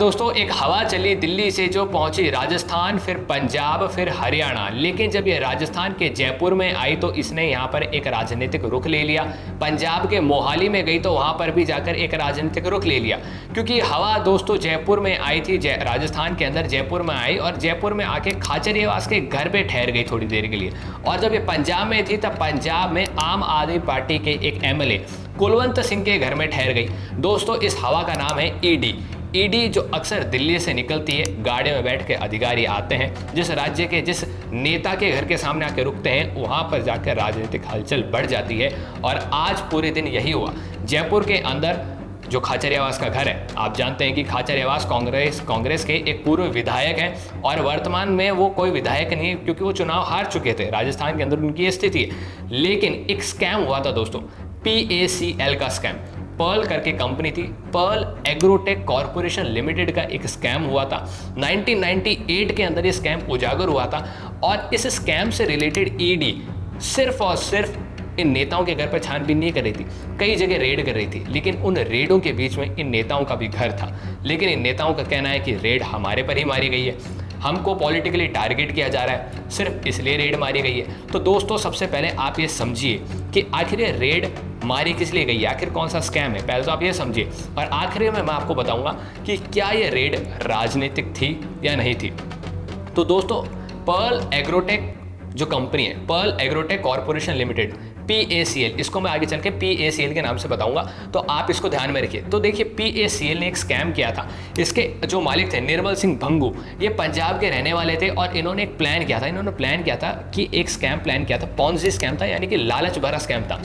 दोस्तों एक हवा चली दिल्ली से जो पहुंची राजस्थान, फिर पंजाब, फिर हरियाणा, लेकिन जब ये राजस्थान के जयपुर में आई तो इसने यहाँ पर एक राजनीतिक रुख ले लिया। पंजाब के मोहाली में गई तो वहाँ पर भी जाकर एक राजनीतिक रुख ले लिया, क्योंकि हवा दोस्तों जयपुर में आई थी, राजस्थान के अंदर जयपुर में आई और जयपुर में आके खाचरियावास के घर पे ठहर गई थोड़ी देर के लिए। और जब ये पंजाब में थी तब पंजाब में आम आदमी पार्टी के एक एमएलए कुलवंत सिंह के घर में ठहर गई। दोस्तों इस हवा का नाम है ईडी जो अक्सर दिल्ली से निकलती है, गाड़ी में बैठ के अधिकारी आते हैं, जिस राज्य के जिस नेता के घर के सामने आके रुकते हैं वहाँ पर जाकर राजनीतिक हलचल बढ़ जाती है। और आज पूरे दिन यही हुआ। जयपुर के अंदर जो खाचरियावास का घर है, आप जानते हैं कि खाचरियावास कांग्रेस के एक पूर्व विधायक हैं और वर्तमान में वो कोई विधायक नहीं है, क्योंकि वो चुनाव हार चुके थे। राजस्थान के अंदर उनकी स्थिति है। लेकिन एक स्कैम हुआ था दोस्तों, PACL का स्कैम। पर्ल करके कंपनी थी, पर्ल एग्रोटेक कॉरपोरेशन लिमिटेड का एक स्कैम हुआ था। 1998 के अंदर ये स्कैम उजागर हुआ था और इस स्कैम से रिलेटेड ईडी सिर्फ और सिर्फ इन नेताओं के घर पर छानबीन नहीं कर रही थी, कई जगह रेड कर रही थी। लेकिन उन रेडों के बीच में इन नेताओं का भी घर था। लेकिन इन नेताओं का कहना है कि रेड हमारे पर ही मारी गई है, हमको पॉलिटिकली टारगेट किया जा रहा है, सिर्फ इसलिए रेड मारी गई है। तो दोस्तों सबसे पहले आप ये समझिए कि आखिर ये रेड मारी किस लिए गई है, आखिर कौन सा स्कैम है, पहले तो आप ये समझिए। और आखिर में मैं आपको बताऊंगा कि क्या ये रेड राजनीतिक थी या नहीं थी। तो दोस्तों पर्ल एग्रोटेक जो कंपनी है, Pearl Agrotech corporation limited, PACL, इसको मैं आगे चल के PACL के नाम से बताऊंगा, तो आप इसको ध्यान में रखिए। तो देखिए PACL ने एक स्कैम किया था। इसके जो मालिक थे निर्मल सिंह भंगू, ये पंजाब के रहने वाले थे और इन्होंने एक प्लान किया था। इन्होंने प्लान किया था कि एक स्कैम प्लान किया था, पॉन्जी स्कैम था, यानी कि लालच भरा स्कैम था।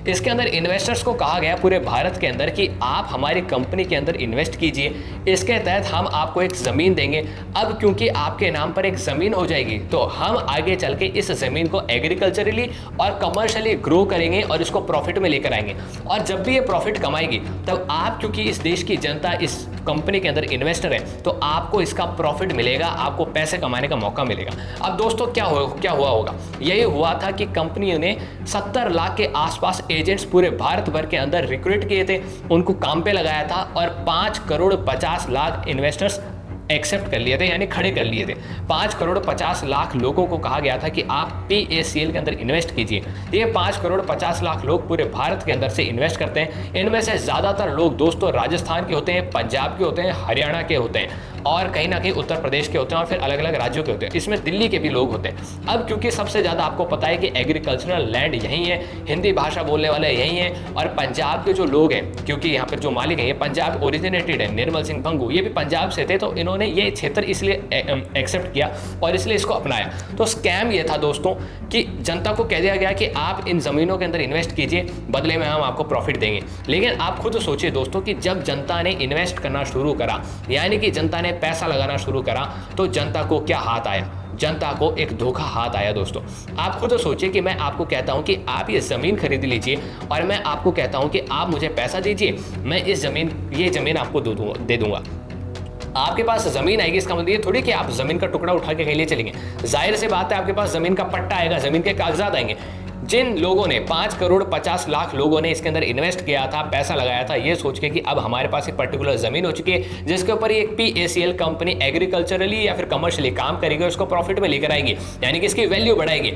इसके अंदर इन्वेस्टर्स को कहा गया पूरे भारत के अंदर कि आप हमारी कंपनी के अंदर इन्वेस्ट कीजिए, इसके तहत हम आपको एक ज़मीन देंगे। अब क्योंकि आपके नाम पर एक ज़मीन हो जाएगी तो हम आगे चल के इस ज़मीन को एग्रीकल्चरली और कमर्शियली ग्रो करेंगे और इसको प्रॉफिट में लेकर आएंगे। और जब भी ये प्रॉफिट कमाएगी तब आप, क्योंकि इस देश की जनता इस कंपनी के अंदर इन्वेस्टर है, तो आपको इसका प्रॉफिट मिलेगा, आपको पैसे कमाने का मौका मिलेगा। अब दोस्तों क्या हुआ होगा, यही हुआ था कि कंपनी ने 70 लाख के आसपास एजेंट्स पूरे भारत भर के अंदर रिक्रूट किए थे, उनको काम पे लगाया था और 5 करोड़ 50 लाख इन्वेस्टर्स एक्सेप्ट कर लिए थे, यानी खड़े कर लिए थे। 5 करोड़ 50 लाख लोगों को कहा गया था कि आप PACL के अंदर इन्वेस्ट कीजिए। ये 5 करोड़ 50 लाख लोग पूरे भारत के अंदर से इन्वेस्ट करते हैं। इनमें से ज़्यादातर लोग दोस्तों राजस्थान के होते हैं, पंजाब के होते हैं, हरियाणा के होते हैं और कहीं ना कहीं उत्तर प्रदेश के होते हैं और फिर अलग अलग राज्यों के होते हैं। इसमें दिल्ली के भी लोग होते हैं। अब क्योंकि सबसे ज़्यादा आपको पता है कि एग्रीकल्चरल लैंड यहीं है, हिंदी भाषा बोलने वाले यहीं हैं और पंजाब के जो लोग हैं, क्योंकि यहाँ पर जो मालिक हैं ये पंजाब ओरिजिनेटेड है, निर्मल सिंह भंगू ये भी पंजाब से थे, तो इन्होंने ये क्षेत्र इसलिए एक्सेप्ट किया और इसलिए इसको अपनाया। तो स्कैम ये था दोस्तों कि जनता को कह दिया गया कि आप इन ज़मीनों के अंदर इन्वेस्ट कीजिए, बदले में हम आपको प्रॉफिट देंगे। लेकिन आप खुद सोचिए दोस्तों कि जब जनता ने इन्वेस्ट करना शुरू करा, यानी कि जनता ने पैसा लगाना शुरू करा, तो जनता को क्या हाथ आया, जनता को एक धोखा हाथ आया। दोस्तों आप खुद सोचिए कि मैं आपको कहता हूं कि आप ये ज़मीन खरीद लीजिए और मैं आपको कहता हूं कि आप मुझे पैसा दीजिए, मैं ये ज़मीन आपको दे दूंगा। आपके पास ज़मीन आएगी, इसका मतलब ये थोड़ी कि आप ज़मीन का टुकड़ा उठा के कहीं ले चलेंगे। जाहिर सी बात है आपके पास ज़मीन का पट्टा आएगा, ज़मीन के कागजात आएंगे। जिन लोगों ने 5 करोड़ 50 लाख लोगों ने इसके अंदर इन्वेस्ट किया था, पैसा लगाया था, ये सोच के कि अब हमारे पास एक पर्टिकुलर ज़मीन हो चुकी है जिसके ऊपर एक PACL कंपनी एग्रीकल्चरली या फिर कमर्शियली काम करेगी, उसको प्रॉफिट में लेकर आएगी, यानी कि इसकी वैल्यू बढ़ाएगी।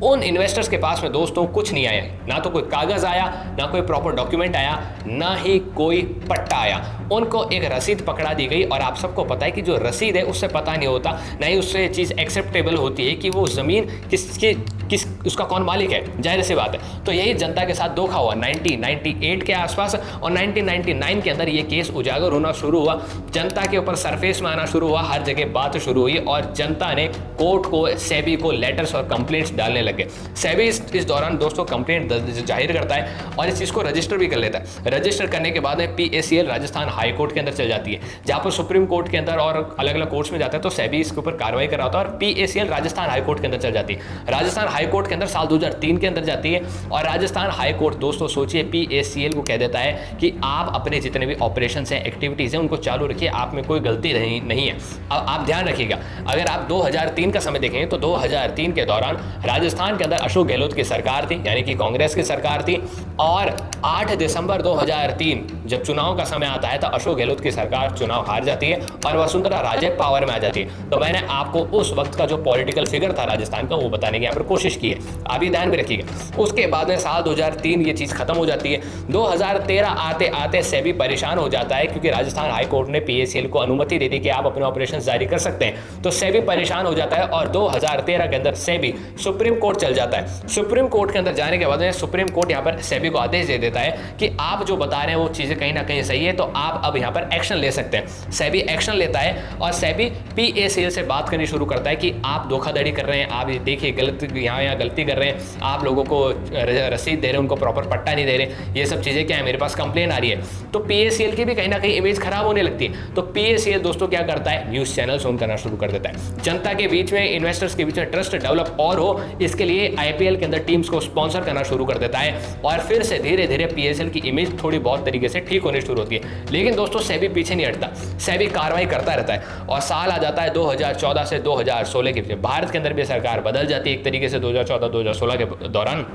उन इन्वेस्टर्स के पास में दोस्तों कुछ नहीं आया, ना तो कोई कागज़ आया, ना कोई प्रॉपर डॉक्यूमेंट आया, ना ही कोई पट्टा आया। उनको एक रसीद पकड़ा दी गई और आप सबको पता है कि जो रसीद है उससे पता नहीं होता, ना ही उससे चीज़ एक्सेप्टेबल होती है कि वो ज़मीन किस उसका कौन मालिक है, जाहिर सी बात है। तो यही जनता के साथ धोखा हुआ 1998 के आसपास और 1999 के अंदर ये केस उजागर होना शुरू हुआ, जनता के ऊपर सरफेस में आना शुरू हुआ, हर जगह बात शुरू हुई और जनता ने कोर्ट को, सेबी को लेटर्स और कंप्लेंट्स डालने लगे। सेबी इस दौरान दोस्तों कंप्लेंट जाहिर करता है और इस चीज़ को रजिस्टर भी कर लेता है। रजिस्टर करने के बाद में PACL राजस्थान हाई कोर्ट के अंदर चल जाती है, जहाँ पर सुप्रीम कोर्ट के अंदर और अलग अलग कोर्ट्स में जाता है, तो सेबी इसके ऊपर कार्रवाई कर रहा था और PACL राजस्थान हाई कोर्ट के अंदर चल जाती है। राजस्थान हाई कोर्ट के अंदर साल 2003 के अंदर जाती है और राजस्थान हाई कोर्ट दोस्तों सोचिए PACL को कह देता है कि आप अपने जितने भी ऑपरेशन हैं, एक्टिविटीज़ हैं, उनको चालू रखिए, आप में कोई गलती नहीं है। अब आप ध्यान रखिएगा, अगर आप 2003 का समय देखें तो 2003 के दौरान राजस्थान के अंदर अशोक गहलोत की सरकार थी, यानी कि कांग्रेस की सरकार थी और 8 दिसंबर 2003 जब चुनाव का समय आता है तो अशोक गहलोत की सरकार चुनाव हार जाती है और वसुंधरा राजे पावर में आ जाती है। तो मैंने आपको उस वक्त का जो पॉलिटिकल फिगर था राजस्थान का वो बताने की यहाँ पर कोशिश की है, आप ये ध्यान में रखिएगा। उसके बाद में साल 2003 ये चीज़ खत्म हो जाती है। 2013 आते आते सेबी परेशान हो जाता है क्योंकि राजस्थान हाई कोर्ट ने PACL को अनुमति दे दी कि आप अपने ऑपरेशन जारी कर सकते हैं। तो सेबी परेशान हो जाता है और 2013 के अंदर सेबी सुप्रीम कोर्ट चल जाता है। सुप्रीम कोर्ट के अंदर जाने के बाद में सुप्रीम कोर्ट यहाँ पर सेबी को आदेश दे देता है कि आप जो बता रहे हैं वो चीज़ें कहीं ना कहीं सही है, तो आप अब यहाँ पर एक्शन ले सकते हैं। सेबी एक्शन लेता है और सेबी PACL से बात करनी शुरू करता है कि आप धोखाधड़ी कर रहे हैं, आप ये देखिए गलत यहाँ गलती कर रहे हैं, आप लोगों को रसीद दे रहे हैं, उनको प्रॉपर पट्टा नहीं दे रहे, ये सब चीज़ें क्या है, मेरे पास कंप्लेन आ रही है। तो PACL की भी कहीं ना कहीं इमेज खराब होने लगती है। तो PACL दोस्तों क्या करता है, न्यूज़ चैनल्स ऑन करना शुरू कर देता है। जनता के बीच में, इन्वेस्टर्स के बीच में ट्रस्ट डेवलप और हो, इसके लिए IPL के अंदर टीम्स को स्पॉन्सर करना शुरू कर देता है और फिर से धीरे धीरे PACL की इमेज थोड़ी बहुत तरीके से ठीक होनी शुरू होती है। लेकिन दोस्तों सेबी पीछे नहीं हटता, सेबी कार्रवाई करता रहता है और साल आ जाता है 2014 से 2016 के बीच। भारत के अंदर भी सरकार बदल जाती है एक तरीके से 2014-2016 के दौरान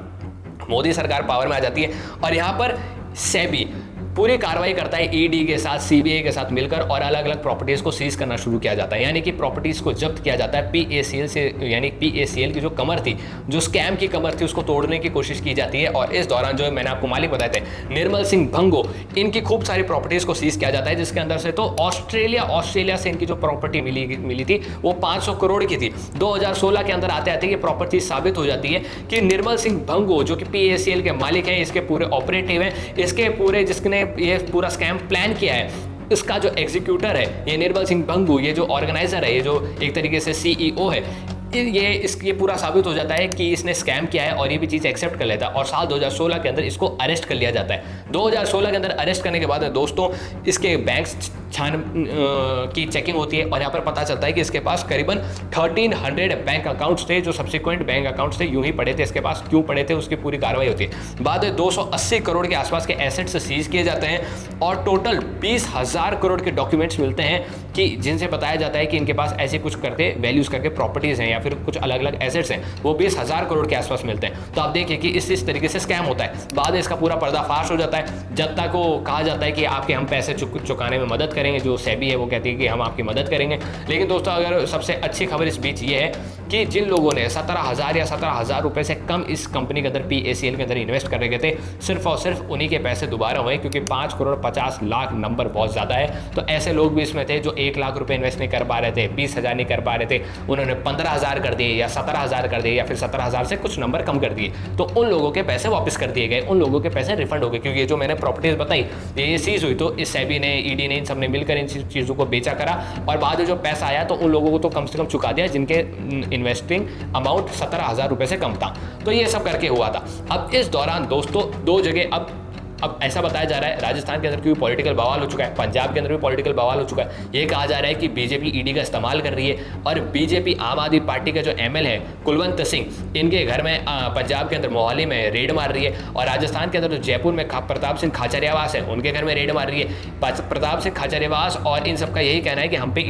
मोदी सरकार पावर में आ जाती है और यहाँ पर सेबी पूरी कार्रवाई करता है ED के साथ, CBI के साथ मिलकर और अलग अलग प्रॉपर्टीज को सीज करना शुरू किया जाता है। यानी कि प्रॉपर्टीज को जब्त किया जाता है PACL से, यानी PACL की जो कमर थी, जो स्कैम की कमर थी, उसको तोड़ने की कोशिश की जाती है। और इस दौरान जो मैंने आपको मालिक बताए थे निर्मल सिंह भंगो, इनकी खूब सारी प्रॉपर्टीज को सीज किया जाता है, जिसके अंदर से तो ऑस्ट्रेलिया से इनकी जो प्रॉपर्टी मिली थी वो 500 करोड़ की थी। 2016 के अंदर आते आते ये प्रॉपर्टी साबित हो जाती है कि निर्मल सिंह भंगो जो कि PACL के मालिक हैं, इसके पूरे ऑपरेटिव हैं, इसके पूरे जिसने ये पूरा स्कैम प्लान किया है, इसका जो एग्जीक्यूटर है ये निर्मल सिंह भंगू, ये जो ऑर्गेनाइजर है, ये जो एक तरीके से CEO है, ये पूरा साबित हो जाता है कि इसने स्कैम किया है और ये भी चीज़ एक्सेप्ट कर लेता है। और साल 2016 के अंदर इसको अरेस्ट कर लिया जाता है। 2016 के अंदर अरेस्ट करने के बाद दोस्तों इसके बैंक की चेकिंग होती है और यहाँ पर पता चलता है कि इसके पास करीबन 1300 बैंक अकाउंट्स थे, जो सब्सिक्वेंट बैंक अकाउंट्स थे यूं ही पड़े थे इसके पास। क्यों पड़े थे उसकी पूरी कार्रवाई होती है। बाद में 280 करोड़ के आसपास के एसेट्स सीज किए जाते हैं और टोटल 20,000 करोड़ के डॉक्यूमेंट्स मिलते हैं कि जिनसे बताया जाता है कि इनके पास ऐसे कुछ करके वैल्यूज करके प्रॉपर्टीज हैं या फिर कुछ अलग अलग एसेट्स हैं, वो 20,000 करोड़ के आसपास मिलते हैं। तो आप देखिए कि इस तरीके से स्कैम होता है। बाद में इसका पूरा पर्दाफाश हो जाता है। जनता को कहा जाता है कि आपके हम पैसे चुकाने में मदद करेंगे, जो सेबी है वो कहती है कि हम आपकी मदद करेंगे। लेकिन दोस्तों अगर सबसे अच्छी खबर इस बीच ये है कि जिन लोगों ने 17,000 या 17,000 रुपए से कम इस कंपनी के अंदर PACL के अंदर इन्वेस्ट कर रखे थे, सिर्फ और सिर्फ उन्हीं के पैसे दोबारा हुए, क्योंकि 5 करोड़ 50 लाख नंबर बहुत ज़्यादा है। तो ऐसे लोग भी इसमें थे जो 1 लाख रुपए इन्वेस्ट नहीं कर पा रहे थे, 20,000 नहीं कर पा रहे थे, उन्होंने 15,000 कर दिए या 17,000 कर दिए या फिर 17,000 से कुछ नंबर कम कर दिए। तो उन लोगों के पैसे वापस कर दिए गए, उन लोगों के पैसे रिफंड हो गए, क्योंकि ये जो मैंने प्रॉपर्टीज बताई ये सीज हुई। तो इस सेबी ने, ED ने, इन सब ने मिलकर इन चीज़ों को बेचा करा और बाद में जो पैसा आया तो उन लोगों को तो कम से कम चुका दिया जिनके इन्वेस्टिंग अमाउंट 17,000 रुपए से कम था। तो ये सब करके हुआ था। अब इस दौरान दोस्तों दो जगह अब ऐसा बताया जा रहा है राजस्थान के अंदर क्योंकि पॉलिटिकल बवाल हो चुका है, पंजाब के अंदर भी पॉलिटिकल बवाल हो चुका है। ये कहा जा रहा है कि बीजेपी ED का इस्तेमाल कर रही है और बीजेपी आम आदमी पार्टी का जो ML है कुलवंत सिंह, इनके घर में पंजाब के अंदर मोहाली में रेड मार रही है और राजस्थान के अंदर जो जयपुर में प्रताप सिंह खाचरियावास है उनके घर में रेड मार रही है। प्रताप सिंह खाचरियावास और इन सबका यही कहना है कि हम पे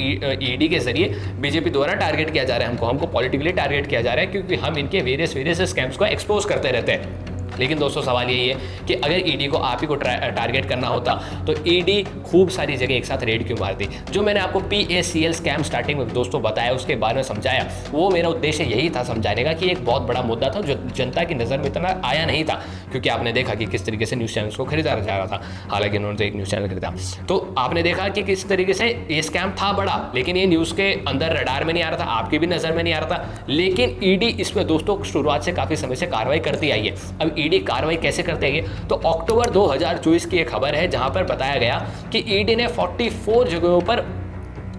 ED के जरिए बीजेपी द्वारा टारगेट किया जा रहा है, हमको पॉलिटिकली टारगेट किया जा रहा है क्योंकि हम इनके वेरियस स्कैम्स को एक्सपोज करते रहते हैं। लेकिन दोस्तों सवाल यही है कि अगर ED को आप ही को टारगेट करना होता तो ED खूब सारी जगह एक साथ रेड क्यों मारती। जो मैंने आपको PACL स्कैम स्टार्टिंग में दोस्तों बताया, उसके बारे में समझाया, वो मेरा उद्देश्य यही था समझाने का कि एक बहुत बड़ा मुद्दा था जो जनता की नज़र में इतना आया नहीं था, क्योंकि आपने देखा कि किस तरीके से न्यूज़ चैनल्स को खरीदा जा रहा था। हालांकि उन्होंने तो एक न्यूज़ चैनल खरीदा, तो आपने देखा कि किस तरीके से ये स्कैम था बड़ा, लेकिन ये न्यूज़ के अंदर रडार में नहीं आ रहा था, आपकी भी नज़र में नहीं आ रहा था। लेकिन ED इसमें दोस्तों शुरुआत से काफ़ी समय से कार्रवाई करती आई है। अब ED कार्रवाई कैसे करते हैं, तो अक्टूबर 2024 की एक खबर है जहां पर बताया गया कि ED ने 44 जगहों पर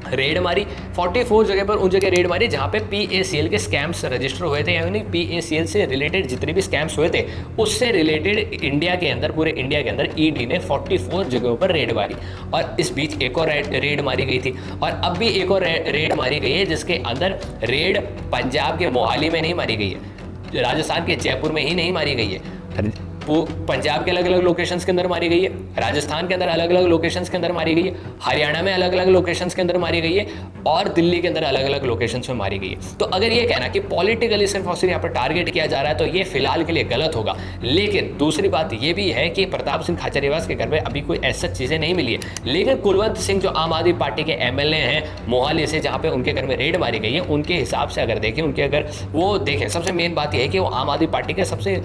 रेड मारी, 44 जगह पर उन जगह रेड मारी जहां पे PACL के स्कैम्स रजिस्टर हुए थे, यानी PACL से रिलेटेड जितने भी स्कैम्स हुए थे उससे रिलेटेड इंडिया के अंदर, पूरे इंडिया के अंदर ED ने 44 जगहों पर रेड मारी। और इस बीच एक और रेड मारी गई थी और अब भी एक और रेड मारी गई है, जिसके अंदर रेड पंजाब के मोहाली में नहीं मारी गई है, राजस्थान के जयपुर में ही नहीं मारी गई है, पंजाब के अलग अलग लोकेशंस के अंदर मारी गई है, राजस्थान के अंदर अलग अलग लोकेशंस के अंदर मारी गई है, हरियाणा में अलग अलग लोकेशंस के अंदर मारी गई है और दिल्ली के अंदर अलग अलग लोकेशंस में मारी गई है। तो अगर ये कहना कि पॉलिटिकली सिर्फ और सिर्फ यहाँ पर टारगेट किया जा रहा है तो ये फिलहाल के लिए गलत होगा। लेकिन दूसरी बात ये भी है कि प्रताप सिंह खाचरियावास के घर में अभी कोई ऐसा चीजें नहीं मिली है, लेकिन कुलवंत सिंह जो आम आदमी पार्टी के एमएलए हैं मोहाली से, जहां पे उनके घर में रेड मारी गई है, उनके हिसाब से अगर देखें, उनके अगर वो देखें, सबसे मेन बात यह है कि वो आम आदमी पार्टी के सबसे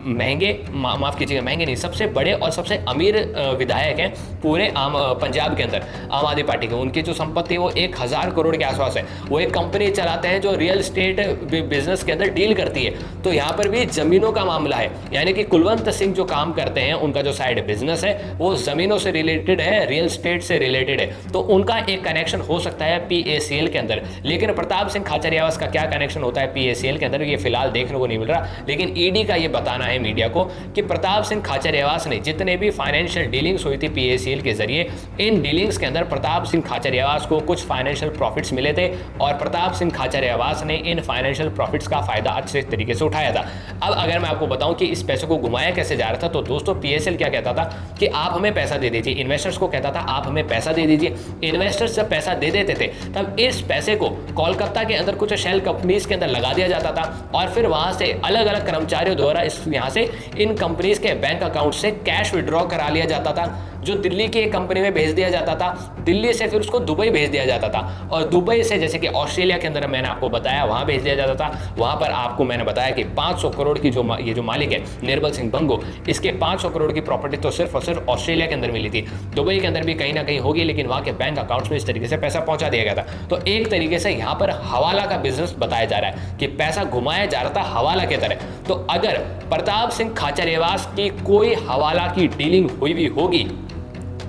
महंगे, माफ़ कीजिएगा, महंगे नहीं, सबसे बड़े और सबसे अमीर विधायक हैं पूरे पंजाब के अंदर आम आदमी पार्टी के। उनकी जो संपत्ति है वो 1000 करोड़ के आसपास है। वो एक कंपनी चलाते हैं जो रियल स्टेट बिजनेस के अंदर डील करती है। तो यहाँ पर भी ज़मीनों का मामला है, यानी कि कुलवंत सिंह जो काम करते हैं उनका जो साइड बिजनेस है वो ज़मीनों से रिलेटेड है, रियल स्टेट से रिलेटेड है। तो उनका एक कनेक्शन हो सकता है PACL के अंदर, लेकिन प्रताप सिंह खाचरियावास का क्या कनेक्शन होता है PACL के अंदर, ये फिलहाल देखने को नहीं मिल रहा। लेकिन ED का ये बताना है मीडिया को कि प्रताप सिंह खाचरियावास ने जितने भी फाइनेंशियल डीलिंग्स हुई थी PACL के जरिए, इन डीलिंग्स के अंदर प्रताप सिंह खाचरियावास को कुछ फाइनेंशियल प्रॉफिट्स मिले थे और प्रताप सिंह खाचरियावास ने इन फाइनेंशियल प्रॉफिट्स का फायदा अच्छे तरीके से उठाया था। अब अगर मैं आपको बताऊं कि इस पैसे को घुमाया कैसे जा रहा था, तो दोस्तों PACL क्या कहता था कि आप हमें पैसा दे दीजिए, इन्वेस्टर्स को कहता था आप हमें पैसा दे दीजिए। इन्वेस्टर्स जब पैसा दे देते थे तब इस पैसे को कोलकाता के अंदर कुछ शेल कंपनीज के अंदर लगा दिया जाता था और फिर वहां से अलग अलग कर्मचारियों द्वारा इस यहाँ से इन कंपनीज के बैंक अकाउंट से कैश विड्रॉ करा लिया जाता था, जो दिल्ली की एक कंपनी में भेज दिया जाता था। दिल्ली से फिर उसको दुबई भेज दिया जाता था और दुबई से जैसे कि ऑस्ट्रेलिया के अंदर मैंने आपको बताया वहां भेज दिया जाता था। वहां पर आपको मैंने बताया कि 500 करोड़ की ये जो मालिक है निर्मल सिंह बंगो, इसके 500 करोड़ की प्रॉपर्टी तो सिर्फ और सिर्फ ऑस्ट्रेलिया के अंदर मिली थी। दुबई के अंदर भी कहीं ना कहीं होगी, लेकिन वहां के बैंक अकाउंट्स में इस तरीके से पैसा पहुंचा दिया गया था। तो एक तरीके से यहाँ पर हवाला का बिजनेस बताया जा रहा है कि पैसा घुमाया जा रहा था हवाला के तरह। तो अगर प्रताप सिंह खाचरियावास की कोई हवाला की डीलिंग हुई भी होगी,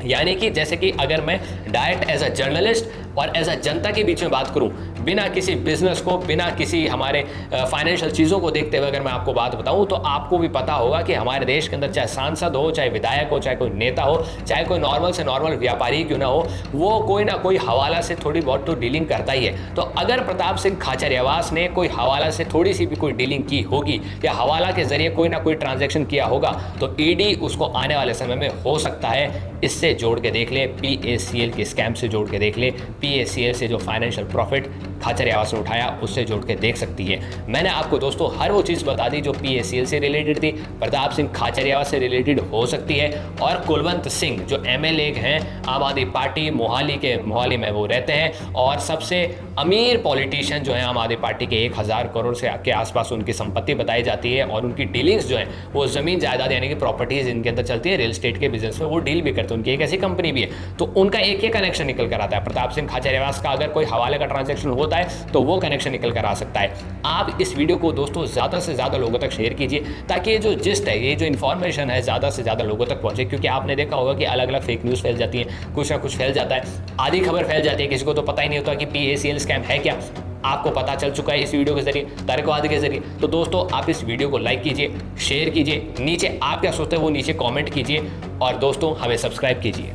यानी कि जैसे कि अगर मैं डायरेक्ट एज अ जर्नलिस्ट और एज अ जनता के बीच में बात करूं, बिना किसी बिजनेस को, बिना किसी हमारे फाइनेंशियल चीज़ों को देखते हुए अगर मैं आपको बात बताऊं, तो आपको भी पता होगा कि हमारे देश के अंदर चाहे सांसद हो, चाहे विधायक हो, चाहे कोई नेता हो, चाहे कोई नॉर्मल से नॉर्मल व्यापारी क्यों ना हो, वो कोई ना कोई हवाला से थोड़ी बहुत तो डीलिंग करता ही है। तो अगर प्रताप सिंह खाचरियावास ने कोई हवाला से थोड़ी सी भी कोई डीलिंग की होगी या हवाला के जरिए कोई ना कोई ट्रांजेक्शन किया होगा, तो ED उसको आने वाले समय में हो सकता है इससे जोड़ के देख ले, PACL के स्कैम से जोड़ के देख ले, PACL से जो फाइनेंशियल प्रॉफिट खाचरियावास ने उठाया उससे जोड़ के देख सकती है। मैंने आपको दोस्तों हर वो चीज़ बता दी जो PACL से रिलेटेड थी, प्रताप सिंह खाचरियावास से रिलेटेड हो सकती है, और कुलवंत सिंह जो MLA हैं आम आदमी पार्टी मोहाली में वो रहते हैं और सबसे अमीर पॉलिटिशियन जो है आम आदमी पार्टी के 1000 करोड़ से के आसपास उनकी संपत्ति बताई जाती है और उनकी डीलिंग्स जो है वो ज़मीन जायदाद यानी कि प्रॉपर्टीज इनके अंदर चलती है, रियल स्टेट के बिजनेस में वो डील भी करते हैं। उनकी एक ऐसी कंपनी भी है, तो उनका एक ही कनेक्शन निकल कर आता है। प्रताप सिंह खाचरियावास का अगर कोई हवाले का ट्रांजेक्शन होता है तो वो कनेक्शन निकल कर आ सकता है। आप इस वीडियो को दोस्तों ज़्यादा से ज़्यादा लोगों तक शेयर कीजिए ताकि ये जो जिस्ट है, ये जो इन्फॉर्मेशन है ज़्यादा से ज़्यादा लोगों तक पहुंचे, क्योंकि आपने देखा होगा कि अलग अलग फेक न्यूज़ फैल जाती है, कुछ ना कुछ फैल जाता है, आधी खबर फैल जाती है, किसी को तो पता ही नहीं होता कि PACL स्कैम है क्या। आपको पता चल चुका है इस वीडियो के जरिए, तर्कवाद के जरिए। तो दोस्तों आप इस वीडियो को लाइक कीजिए, शेयर कीजिए, नीचे आप क्या सोचते हैं वो नीचे कमेंट कीजिए और दोस्तों हमें सब्सक्राइब कीजिए।